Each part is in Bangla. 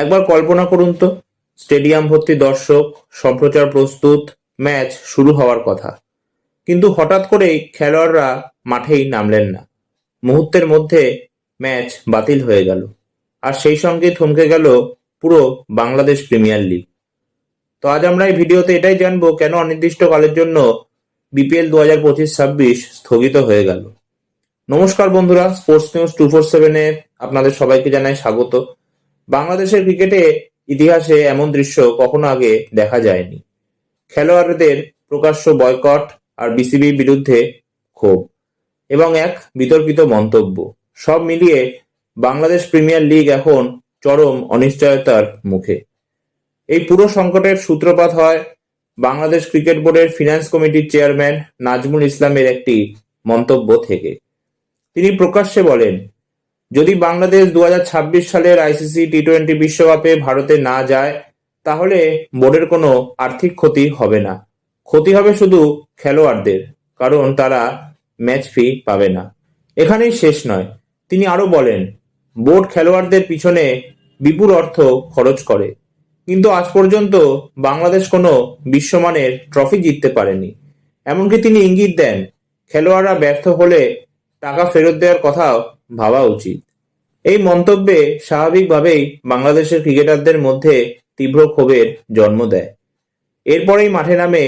একবার কল্পনা করুন তো, স্টেডিয়াম ভর্তি দর্শক, সম্প্রচার প্রস্তুত, ম্যাচ শুরু হওয়ার কথা, কিন্তু হঠাৎ করেই খেলোয়াড়রা মাঠেই নামলেন না। মুহূর্তের মধ্যে ম্যাচ বাতিল হয়ে গেল, আর সেই সঙ্গে থমকে গেল পুরো বাংলাদেশ প্রিমিয়ার লিগ। তো আজ আমরা এই ভিডিওতে এটাই জানবো কেন অনির্দিষ্টকালের জন্য বিপিএল 2025-26 স্থগিত হয়ে গেল। নমস্কার বন্ধুরা, স্পোর্টস নিউজ 247-এ আপনাদের সবাইকে জানাই স্বাগত। বাংলাদেশের ক্রিকেটে ইতিহাসে এমন দৃশ্য কখনো আগে দেখা যায়নি। খেলোয়াড়দের প্রকাশ্য বয়কট, আর বিসিবির বিরুদ্ধে ক্ষোভ এবং এক বিতর্কিত মন্তব্য, সব মিলিয়ে বাংলাদেশ প্রিমিয়ার লিগ এখন চরম অনিশ্চয়তার মুখে। এই পুরো সংকটের সূত্রপাত হয় বাংলাদেশ ক্রিকেট বোর্ডের ফিনান্স কমিটির চেয়ারম্যান নাজমুল ইসলামের একটি মন্তব্য থেকে। তিনি প্রকাশ্যে বলেন, যদি বাংলাদেশ 2026 সালের আইসিসি টি-20 বিশ্বকাপে ভারতে না যায়, তাহলে বোর্ডের কোনো আর্থিক ক্ষতি হবে না, ক্ষতি হবে শুধু খেলোয়াড়দের, কারণ তারা ম্যাচ ফি পাবে না। এখানেই শেষ নয়, তিনি আরো বলেন, বোর্ড খেলোয়াড়দের পিছনে বিপুল অর্থ খরচ করে, কিন্তু আজ পর্যন্ত বাংলাদেশ কোনো বিশ্বমানের ট্রফি জিততে পারেনি। এমনকি তিনি ইঙ্গিত দেন, খেলোয়াড়রা ব্যর্থ হলে টাকা ফেরত দেওয়ার কথাও ভাবা উচিত। এই মন্তব্যে স্বাভাবিকভাবেই বাংলাদেশের ক্রিকেটারদের মধ্যে তীব্র ক্ষোভের জন্ম দেয়। এরপরেই মাঠে নামে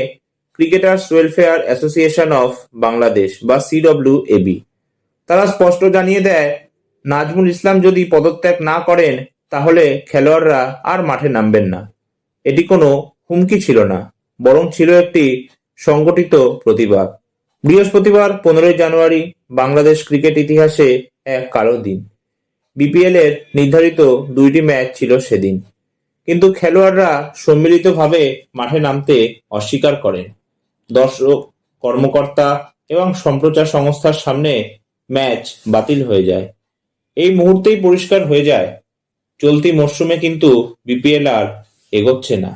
cricketers welfare association of Bangladesh বা CWAB। তারা স্পষ্ট জানিয়ে দেয়, নাজমুল ইসলাম যদি পদত্যাগ না করেন, তাহলে খেলোয়াড়রা আর মাঠে নামবেন না। এটি কোনো হুমকি ছিল না, বরং ছিল একটি সংগঠিত প্রতিবাদ। বৃহস্পতিবার 15 জানুয়ারি বাংলাদেশ ক্রিকেট ইতিহাসে এক কালো দিন। বিপিএল এর নির্ধারিত 2টি ম্যাচ ছিল সেদিন, কিন্তু খেলোয়াড়রা সম্মিলিতভাবে মাঠে নামতে অস্বীকার করেন। দর্শক, কর্মকর্তা এবং সম্প্রচার সংস্থার সামনে ম্যাচ বাতিল হয়ে যায়। এই মুহূর্তেই পরিষ্কার হয়ে যায়, চলতি মরশুমে কিন্তু বিপিএল আর এগোচ্ছে না।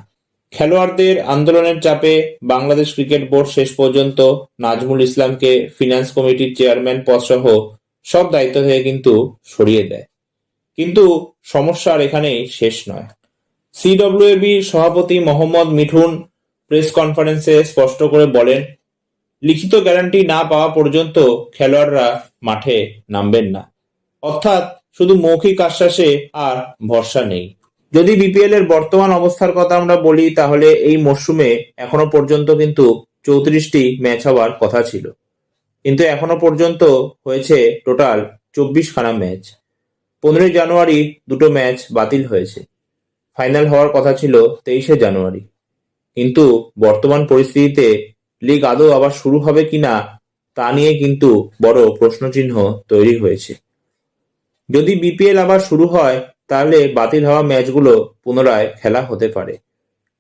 খেলোয়াড়দের আন্দোলনের চাপে বাংলাদেশ ক্রিকেট বোর্ড শেষ পর্যন্ত নাজমুল ইসলামকে ফিনান্স কমিটির চেয়ারম্যান পদ সহ সব দায়িত্ব থেকে কিন্তু সরিয়ে দেয়। কিন্তু সমস্যা আর এখানেই শেষ নয়। CWAB সভাপতি মোহাম্মদ মিঠুন প্রেস কনফারেন্সে স্পষ্ট করে বলেন, লিখিত গ্যারান্টি না পাওয়া পর্যন্ত খেলোয়াড়রা মাঠে নামবেন না। অর্থাৎ শুধু মৌখিক আশ্বাসে আর ভরসা নেই। যদি বিপিএল এর বর্তমান অবস্থার কথা আমরা বলি, তাহলে এই মরশুমে এখনো পর্যন্ত কিন্তু 34টি ম্যাচ হওয়ার কথা ছিল, কিন্তু এখনো পর্যন্ত হয়েছে টোটাল 24খানা ম্যাচ। 15 জানুয়ারি 2টো ম্যাচ বাতিল হয়েছে। ফাইনাল হওয়ার কথা ছিল 23 জানুয়ারি। কিন্তু বর্তমান পরিস্থিতিতে লিগ আদৌ আবার শুরু হবে কিনা তা নিয়ে কিন্তু বড় প্রশ্নচিহ্ন তৈরি হয়েছে। যদি বিপিএল আবার শুরু হয়, তাহলে বাতিল হওয়া ম্যাচগুলো পুনরায় খেলা হতে পারে,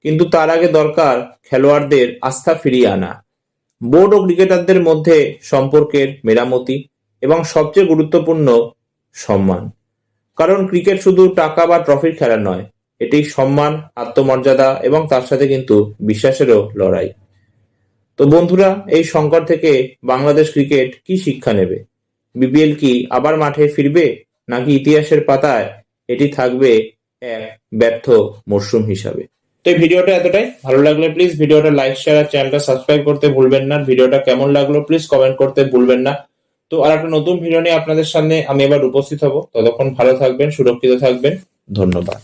কিন্তু তার আগে দরকার খেলোয়াড়দের আস্থা ফিরিয়ে আনা, বোর্ড ও ক্রিকেটারদের মধ্যে সম্পর্কের মেরামতি এবং সবচেয়ে গুরুত্বপূর্ণ সম্মান। কারণ ক্রিকেট শুধু টাকা বা ট্রফির খেলা নয়, এটি সম্মান, আত্মমর্যাদা এবং তার সাথে কিন্তু বিশ্বাসেরও লড়াই। তো বন্ধুরা, এই সংকট থেকে বাংলাদেশ ক্রিকেট কি শিক্ষা নেবে? বিপিএল কি আবার মাঠে ফিরবে, নাকি ইতিহাসের পাতায় এটি থাকবে এক ব্যর্থ মরশুম হিসাবে? তো এই ভিডিওটা এতটাই। ভালো লাগলে প্লিজ ভিডিওটা লাইক, শেয়ার আর চ্যানেলটা সাবস্ক্রাইব করতে ভুলবেন না। ভিডিওটা কেমন লাগলো প্লিজ কমেন্ট করতে ভুলবেন না। তো আর একটা নতুন ভিডিও নিয়ে আপনাদের সামনে আমি এবার উপস্থিত হব। ততক্ষণ ভালো থাকবেন, সুরক্ষিত থাকবেন। ধন্যবাদ।